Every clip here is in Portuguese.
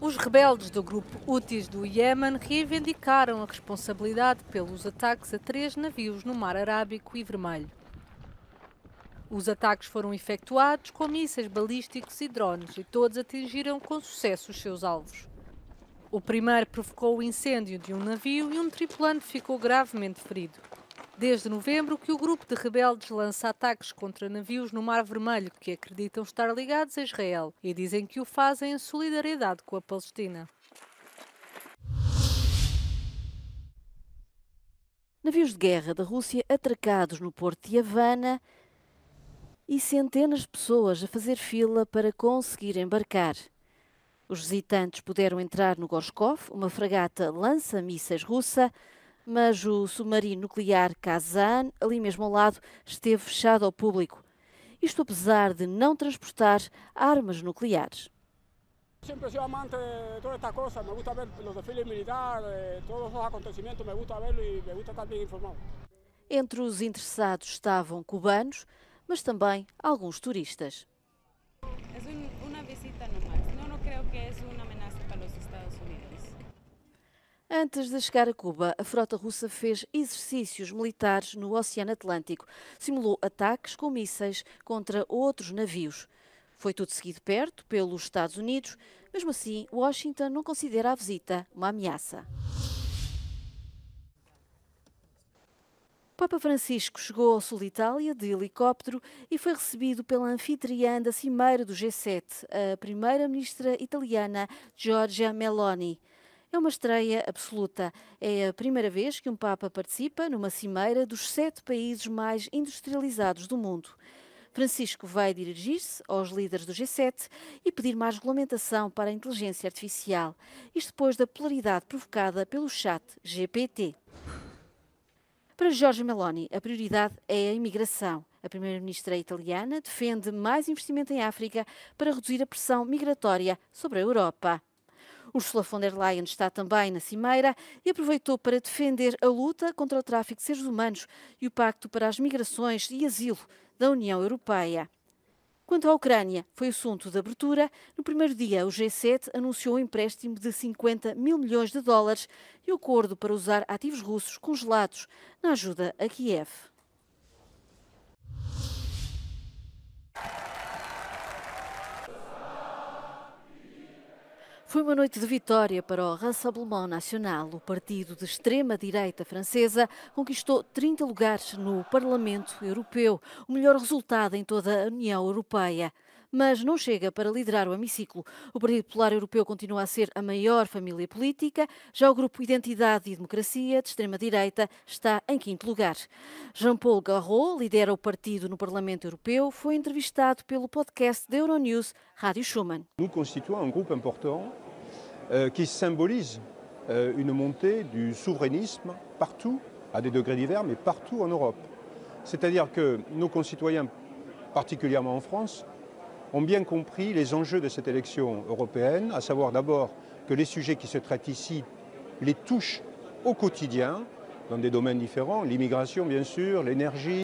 Os rebeldes do grupo Houthis do Iémen reivindicaram a responsabilidade pelos ataques a 3 navios no Mar Arábico e Vermelho. Os ataques foram efetuados com mísseis balísticos e drones e todos atingiram com sucesso os seus alvos. O primeiro provocou o incêndio de um navio e um tripulante ficou gravemente ferido. Desde novembro que o grupo de rebeldes lança ataques contra navios no Mar Vermelho que acreditam estar ligados a Israel e dizem que o fazem em solidariedade com a Palestina. Navios de guerra da Rússia atracados no porto de Havana e centenas de pessoas a fazer fila para conseguir embarcar. Os visitantes puderam entrar no Gorshkov, uma fragata lança-mísseis russa, mas o submarino nuclear Kazan, ali mesmo ao lado, esteve fechado ao público. Isto apesar de não transportar armas nucleares. Sempre he sido amante de toda esta cosa, me gusta ver los desfiles militares, todos los acontecimientos, me gusta verlo y me gusta estar bien informado. Entre os interessados estavam cubanos, mas também alguns turistas. É uma visita nomás, não creio que é uma ameaça para os Estados Unidos. Antes de chegar a Cuba, a frota russa fez exercícios militares no Oceano Atlântico. Simulou ataques com mísseis contra outros navios. Foi tudo seguido perto pelos Estados Unidos. Mesmo assim, Washington não considera a visita uma ameaça. O Papa Francisco chegou ao sul de Itália de helicóptero e foi recebido pela anfitriã da cimeira do G7, a primeira-ministra italiana Giorgia Meloni. É uma estreia absoluta. É a primeira vez que um Papa participa numa cimeira dos 7 países mais industrializados do mundo. Francisco vai dirigir-se aos líderes do G7 e pedir mais regulamentação para a inteligência artificial. Isto depois da polaridade provocada pelo chat GPT. Para Giorgia Meloni, a prioridade é a imigração. A primeira-ministra italiana defende mais investimento em África para reduzir a pressão migratória sobre a Europa. Ursula von der Leyen está também na cimeira e aproveitou para defender a luta contra o tráfico de seres humanos e o Pacto para as Migrações e Asilo da União Europeia. Quanto à Ucrânia, foi o assunto de abertura. No primeiro dia, o G7 anunciou um empréstimo de 50 mil milhões de dólares e o acordo para usar ativos russos congelados na ajuda a Kiev. Foi uma noite de vitória para o Rassemblement National. O partido de extrema-direita francesa conquistou 30 lugares no Parlamento Europeu, o melhor resultado em toda a União Europeia. Mas não chega para liderar o hemiciclo. O Partido Popular Europeu continua a ser a maior família política. Já o grupo Identidade e Democracia, de extrema-direita, está em 5º lugar. Jean-Paul Garot lidera o partido no Parlamento Europeu. Foi entrevistado pelo podcast da Euronews, Rádio Schumann. Nous constituons un groupe important qui symbolise une montée du souverainisme partout, à des degrés divers, mais partout en Europe. C'est-à-dire que nos concitoyens, particulièrement en France, ont bien compris les enjeux de cette élection européenne, à savoir d'abord que les sujets qui se traitent ici les touchent au quotidien, dans des domaines différents, l'immigration bien sûr, l'énergie.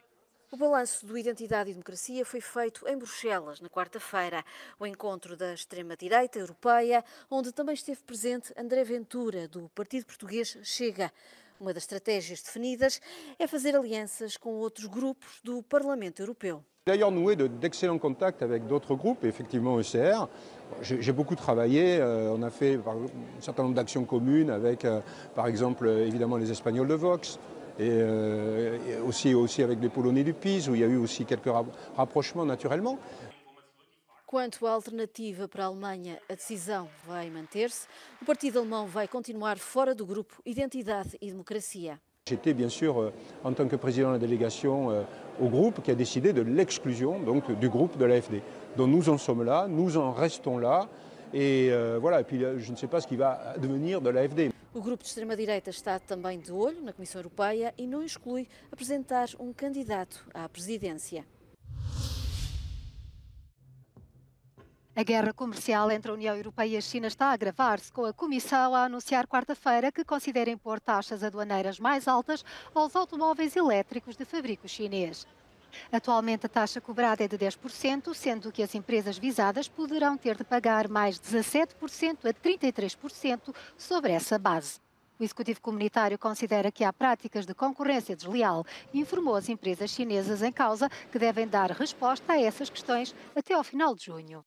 O balanço do Identidade e Democracia foi feito em Bruxelas, na quarta-feira. O encontro da extrema-direita europeia, onde também esteve presente André Ventura, do Partido Português Chega. Uma das estratégias definidas é fazer alianças com outros grupos do Parlamento Europeu. D'ailleurs noué d'excellents contacts avec d'autres groupes, effectivement ECR. J'ai beaucoup travaillé, on a fait un certain nombre d'actions communes avec, par exemple, évidemment les Espagnols de Vox, et aussi avec les Polonais du PiS, où il y a eu aussi quelques rapprochements naturellement. Quanto à alternativa para a Alemanha, a decisão vai manter-se. O partido alemão vai continuar fora do grupo Identidade e Democracia. J'étais bien sûr, en tant que président de la délégation, au groupe qui a décidé de l'exclusion du groupe de l'AfD. Donc nous en sommes là, nous en restons là, et voilà. Et puis je ne sais pas ce qui va devenir de l'AfD. O grupo de extrema-direita está também de olho na Comissão Europeia e não exclui apresentar um candidato à presidência. A guerra comercial entre a União Europeia e a China está a agravar-se, com a Comissão a anunciar quarta-feira que considera impor taxas aduaneiras mais altas aos automóveis elétricos de fabrico chinês. Atualmente, a taxa cobrada é de 10%, sendo que as empresas visadas poderão ter de pagar mais 17% a 33% sobre essa base. O Executivo Comunitário considera que há práticas de concorrência desleal e informou as empresas chinesas em causa que devem dar resposta a essas questões até ao final de junho.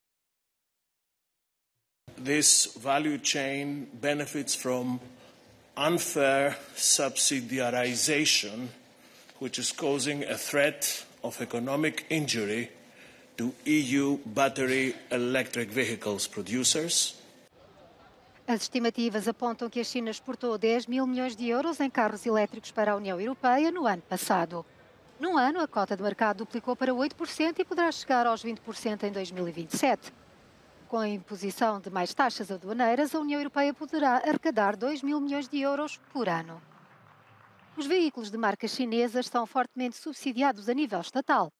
This value chain benefits from unfair subsidiarization, which is causing a threat of economic injury to EU battery electric vehicles producers. As estimativas apontam que a China exportou 10 mil milhões de euros em carros elétricos para a União Europeia no ano passado. Num ano, a cota de mercado duplicou para 8% e poderá chegar aos 20% em 2027. Com a imposição de mais taxas aduaneiras, a União Europeia poderá arrecadar 2 mil milhões de euros por ano. Os veículos de marcas chinesas são fortemente subsidiados a nível estatal.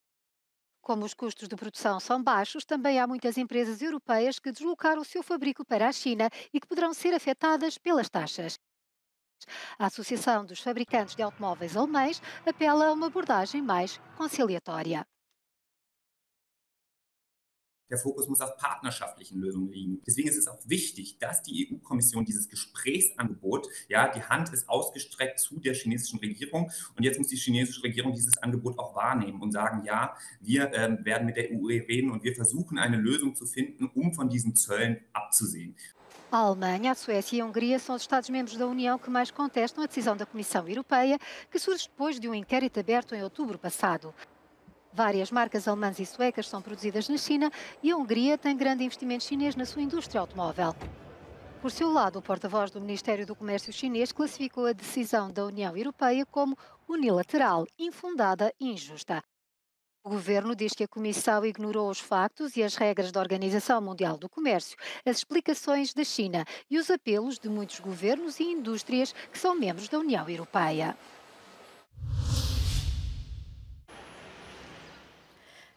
Como os custos de produção são baixos, também há muitas empresas europeias que deslocaram o seu fabrico para a China e que poderão ser afetadas pelas taxas. A Associação dos Fabricantes de Automóveis Alemães apela a uma abordagem mais conciliatória. Der Fokus muss auf partnerschaftlichen Lösungen liegen. Deswegen ist es auch wichtig, dass die EU-Kommission dieses Gesprächsangebot, die Hand ist ausgestreckt zu der chinesischen Regierung und jetzt muss die chinesische Regierung dieses Angebot auch wahrnehmen und sagen, ja, wir werden mit der EU reden und wir versuchen eine Lösung zu finden, um von diesen Zöllen abzusehen. A Alemanha, a Suécia e a Hungria são os Estados-membros da União que mais contestam a decisão da Comissão Europeia, que surge depois de um inquérito aberto em outubro passado. Várias marcas alemãs e suecas são produzidas na China e a Hungria tem grande investimento chinês na sua indústria automóvel. Por seu lado, o porta-voz do Ministério do Comércio chinês classificou a decisão da União Europeia como unilateral, infundada e injusta. O governo diz que a Comissão ignorou os factos e as regras da Organização Mundial do Comércio, as explicações da China e os apelos de muitos governos e indústrias que são membros da União Europeia.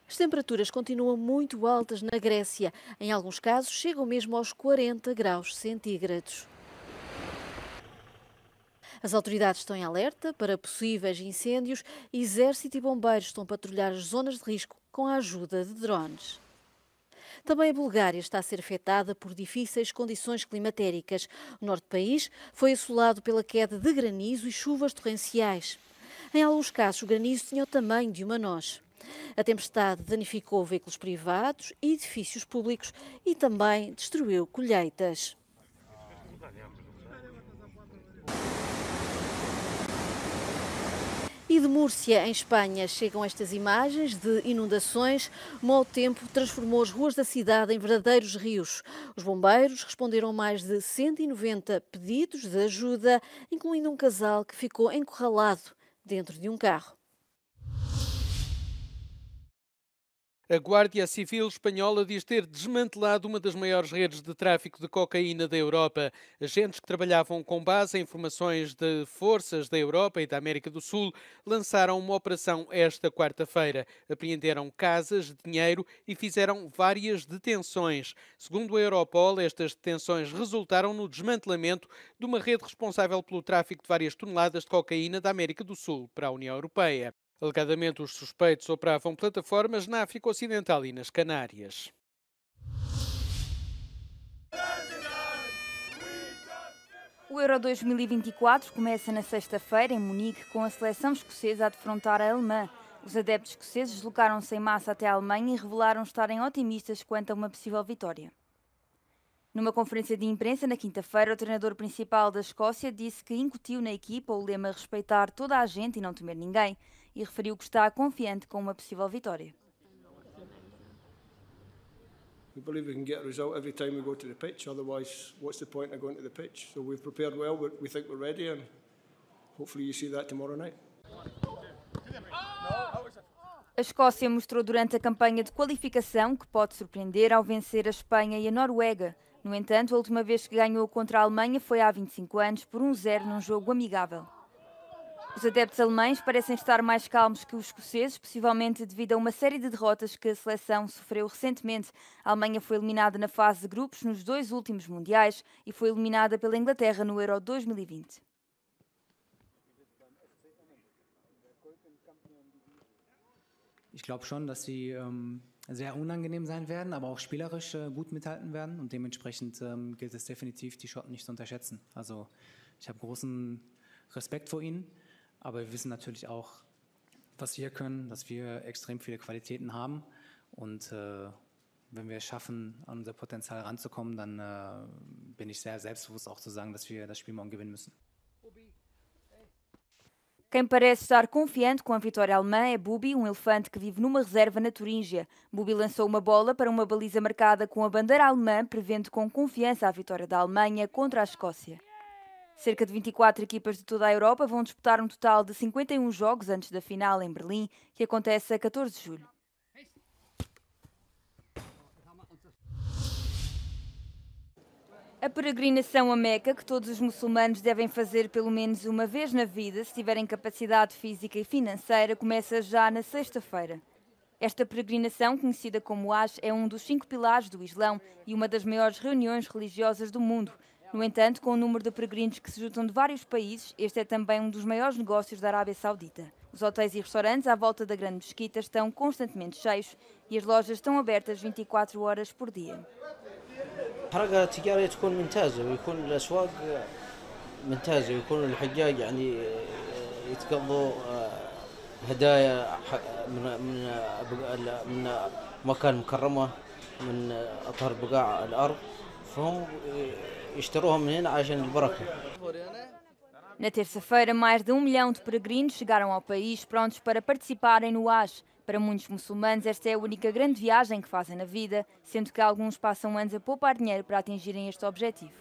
As temperaturas continuam muito altas na Grécia. Em alguns casos, chegam mesmo aos 40 graus centígrados. As autoridades estão em alerta para possíveis incêndios e exército e bombeiros estão a patrulhar as zonas de risco com a ajuda de drones. Também a Bulgária está a ser afetada por difíceis condições climatéricas. O norte do país foi assolado pela queda de granizo e chuvas torrenciais. Em alguns casos, o granizo tinha o tamanho de uma noz. A tempestade danificou veículos privados e edifícios públicos e também destruiu colheitas. E de Múrcia, em Espanha, chegam estas imagens de inundações. O mau tempo transformou as ruas da cidade em verdadeiros rios. Os bombeiros responderam a mais de 190 pedidos de ajuda, incluindo um casal que ficou encurralado dentro de um carro. A Guardia Civil espanhola diz ter desmantelado uma das maiores redes de tráfico de cocaína da Europa. Agentes que trabalhavam com base em informações de forças da Europa e da América do Sul lançaram uma operação esta quarta-feira. Apreenderam casas, dinheiro e fizeram várias detenções. Segundo a Europol, estas detenções resultaram no desmantelamento de uma rede responsável pelo tráfico de várias toneladas de cocaína da América do Sul para a União Europeia. Alegadamente, os suspeitos operavam plataformas na África Ocidental e nas Canárias. O Euro 2024 começa na sexta-feira em Munique com a seleção escocesa a defrontar a alemã. Os adeptos escoceses deslocaram-se em massa até a Alemanha e revelaram estarem otimistas quanto a uma possível vitória. Numa conferência de imprensa na quinta-feira, o treinador principal da Escócia disse que incutiu na equipa o lema respeitar toda a gente e não temer ninguém, e referiu que está confiante com uma possível vitória. We believe we can get a result every time we go to the pitch, otherwise what's the point of going to the pitch? So we've prepared well, we think we're ready and hopefully you see that tomorrow night. A Escócia mostrou durante a campanha de qualificação que pode surpreender ao vencer a Espanha e a Noruega. No entanto, a última vez que ganhou contra a Alemanha foi há 25 anos por 1-0 num jogo amigável. Os adeptos alemães parecem estar mais calmos que os escoceses, possivelmente devido a uma série de derrotas que a seleção sofreu recentemente. A Alemanha foi eliminada na fase de grupos nos 2 últimos mundiais e foi eliminada pela Inglaterra no Euro 2020. Ich glaube schon, dass sie sehr unangenehm sein werden, aber auch spielerisch gut mithalten werden. Und dementsprechend gilt es definitiv, die Schotten nicht zu unterschätzen. Also ich habe großen Respekt vor ihnen, aber wir wissen natürlich auch, was wir können, dass wir extrem viele Qualitäten haben. Und wenn wir es schaffen, an unser Potenzial ranzukommen, dann bin ich sehr selbstbewusst auch zu sagen, dass wir das Spiel morgen gewinnen müssen. Quem parece estar confiante com a vitória alemã é Bubi, um elefante que vive numa reserva na Turíngia. Bubi lançou uma bola para uma baliza marcada com a bandeira alemã, prevendo com confiança a vitória da Alemanha contra a Escócia. Cerca de 24 equipas de toda a Europa vão disputar um total de 51 jogos antes da final em Berlim, que acontece a 14 de julho. A peregrinação a Meca, que todos os muçulmanos devem fazer pelo menos uma vez na vida, se tiverem capacidade física e financeira, começa já na sexta-feira. Esta peregrinação, conhecida como Hajj, é um dos 5 pilares do Islão e uma das maiores reuniões religiosas do mundo. No entanto, com o número de peregrinos que se juntam de vários países, este é também um dos maiores negócios da Arábia Saudita. Os hotéis e restaurantes à volta da grande mesquita estão constantemente cheios e as lojas estão abertas 24 horas por dia. الحركة التجارية تكون ممتازة ويكون الأسواق ممتازة ويكون الحجاج يعني يتقضوا هدايا من مكان مكرمة من أطهر بقاع الأرض فهم يشتروهم من هنا عشان البركة. Na terça-feira, mais de 1 milhão de peregrinos chegaram ao país prontos para participarem no Hajj. Para muitos muçulmanos, esta é a única grande viagem que fazem na vida, sendo que alguns passam anos a poupar dinheiro para atingirem este objetivo.